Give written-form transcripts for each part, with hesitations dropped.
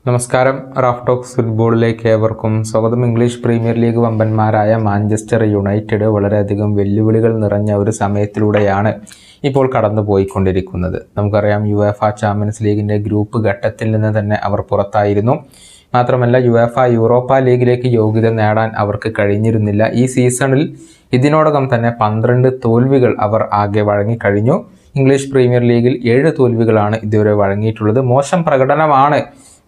നമസ്കാരം. Raf talks ഫുട്ബോളിലേക്ക് ഏവർക്കും സ്വാഗതം. ഇംഗ്ലീഷ് പ്രീമിയർ ലീഗ് വമ്പന്മാരായ മാഞ്ചസ്റ്റർ യുണൈറ്റഡ് വളരെയധികം വെല്ലുവിളികൾ നിറഞ്ഞ ഒരു സമയത്തിലൂടെയാണ് ഇപ്പോൾ കടന്നുപോയിക്കൊണ്ടിരിക്കുന്നത്. നമുക്കറിയാം, യുവേഫ ചാമ്പ്യൻസ് ലീഗിൻ്റെ ഗ്രൂപ്പ് ഘട്ടത്തിൽ നിന്ന് തന്നെ അവർ പുറത്തായിരുന്നു. മാത്രമല്ല, യുവേഫ യൂറോപ്പ ലീഗിലേക്ക് യോഗ്യത നേടാൻ അവർക്ക് കഴിഞ്ഞിരുന്നില്ല. ഈ സീസണിൽ ഇതിനോടകം തന്നെ 12 തോൽവികൾ അവർ ആകെ വഴങ്ങിക്കഴിഞ്ഞു. ഇംഗ്ലീഷ് പ്രീമിയർ ലീഗിൽ 7 തോൽവികളാണ് ഇതുവരെ വഴങ്ങിയിട്ടുള്ളത്. മോശം പ്രകടനമാണ്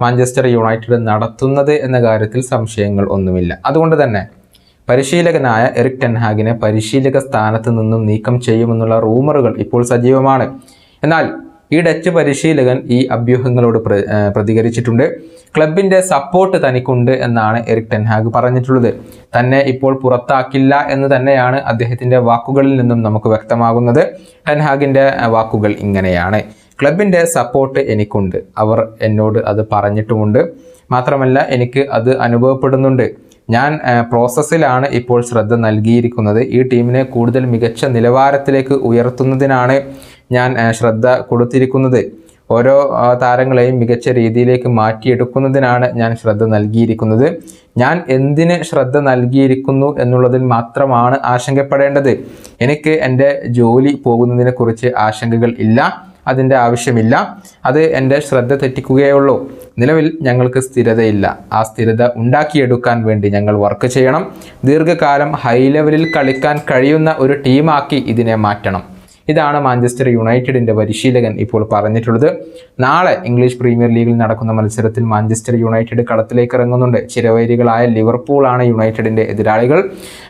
മാഞ്ചസ്റ്റർ യുണൈറ്റഡ് നടത്തുന്നത് എന്ന കാര്യത്തിൽ സംശയങ്ങൾ ഒന്നുമില്ല. അതുകൊണ്ട് തന്നെ പരിശീലകനായ എറിക് ടെൻ ഹാഗിനെ പരിശീലക സ്ഥാനത്ത് നിന്നും നീക്കം ചെയ്യുമെന്നുള്ള റൂമറുകൾ ഇപ്പോൾ സജീവമാണ്. എന്നാൽ ഈ ഡച്ച് പരിശീലകൻ ഈ അഭ്യൂഹങ്ങളോട് പ്രതികരിച്ചിട്ടുണ്ട്. ക്ലബിൻ്റെ സപ്പോർട്ട് തനിക്കുണ്ട് എന്നാണ് എറിക് ടെൻ ഹാഗ് പറഞ്ഞിട്ടുള്ളത്. തന്നെ ഇപ്പോൾ പുറത്താക്കില്ല എന്ന് തന്നെയാണ് അദ്ദേഹത്തിൻ്റെ വാക്കുകളിൽ നിന്നും നമുക്ക് വ്യക്തമാകുന്നത്. ടെൻ ഹാഗിൻ്റെ വാക്കുകൾ ഇങ്ങനെയാണ്: ക്ലബിൻ്റെ സപ്പോർട്ട് എനിക്കുണ്ട്, അവർ എന്നോട് അത് പറഞ്ഞിട്ടുമുണ്ട്. മാത്രമല്ല, എനിക്ക് അത് അനുഭവപ്പെടുന്നുണ്ട്. ഞാൻ പ്രോസസ്സിലാണ് ഇപ്പോൾ ശ്രദ്ധ നൽകിയിരിക്കുന്നത്. ഈ ടീമിനെ കൂടുതൽ മികച്ച നിലവാരത്തിലേക്ക് ഉയർത്തുന്നതിനാണ് ഞാൻ ശ്രദ്ധ കൊടുത്തിരിക്കുന്നത്. ഓരോ താരങ്ങളെയും മികച്ച രീതിയിലേക്ക് മാറ്റിയെടുക്കുന്നതിനാണ് ഞാൻ ശ്രദ്ധ നൽകിയിരിക്കുന്നത്. ഞാൻ എന്തിന് ശ്രദ്ധ നൽകിയിരിക്കുന്നു എന്നുള്ളതിൽ മാത്രമാണ് ആശങ്കപ്പെടേണ്ടത്. എനിക്ക് എൻ്റെ ജോലി പോകുന്നതിനെക്കുറിച്ച് ആശങ്കകൾ ഇല്ല, അതിൻ്റെ ആവശ്യമില്ല. അത് എൻ്റെ ശ്രദ്ധ തെറ്റിക്കുകയുള്ളൂ. നിലവിൽ ഞങ്ങൾക്ക് സ്ഥിരതയില്ല. ആ സ്ഥിരത ഉണ്ടാക്കിയെടുക്കാൻ വേണ്ടി ഞങ്ങൾ വർക്ക് ചെയ്യണം. ദീർഘകാലം ഹൈ ലെവലിൽ കളിക്കാൻ കഴിയുന്ന ഒരു ടീമാക്കി ഇതിനെ മാറ്റണം. ഇതാണ് മാഞ്ചസ്റ്റർ യുണൈറ്റഡിൻ്റെ പരിശീലകൻ ഇപ്പോൾ പറഞ്ഞിട്ടുള്ളത്. നാളെ ഇംഗ്ലീഷ് പ്രീമിയർ ലീഗിൽ നടക്കുന്ന മത്സരത്തിൽ മാഞ്ചസ്റ്റർ യുണൈറ്റഡ് കളത്തിലേക്ക് ഇറങ്ങുന്നുണ്ട്. ചിരവൈരികളായ ലിവർപൂളാണ് യുണൈറ്റഡിൻ്റെ എതിരാളികൾ.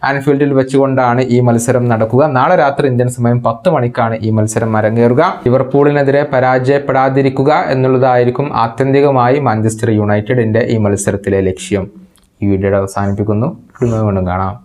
ആൻഫീൽഡിൽ വെച്ചുകൊണ്ടാണ് ഈ മത്സരം നടക്കുക. നാളെ രാത്രി ഇന്ത്യൻ സമയം 10 മണിക്കാണ് ഈ മത്സരം അരങ്ങേറുക. ലിവർപൂളിനെതിരെ പരാജയപ്പെടാതിരിക്കുക എന്നുള്ളതായിരിക്കും ആത്യന്തികമായി മാഞ്ചസ്റ്റർ യുണൈറ്റഡിൻ്റെ ഈ മത്സരത്തിലെ ലക്ഷ്യം. ഈ വീഡിയോയുടെ അവസാനിപ്പിക്കുന്നു. വീണ്ടും കാണാം.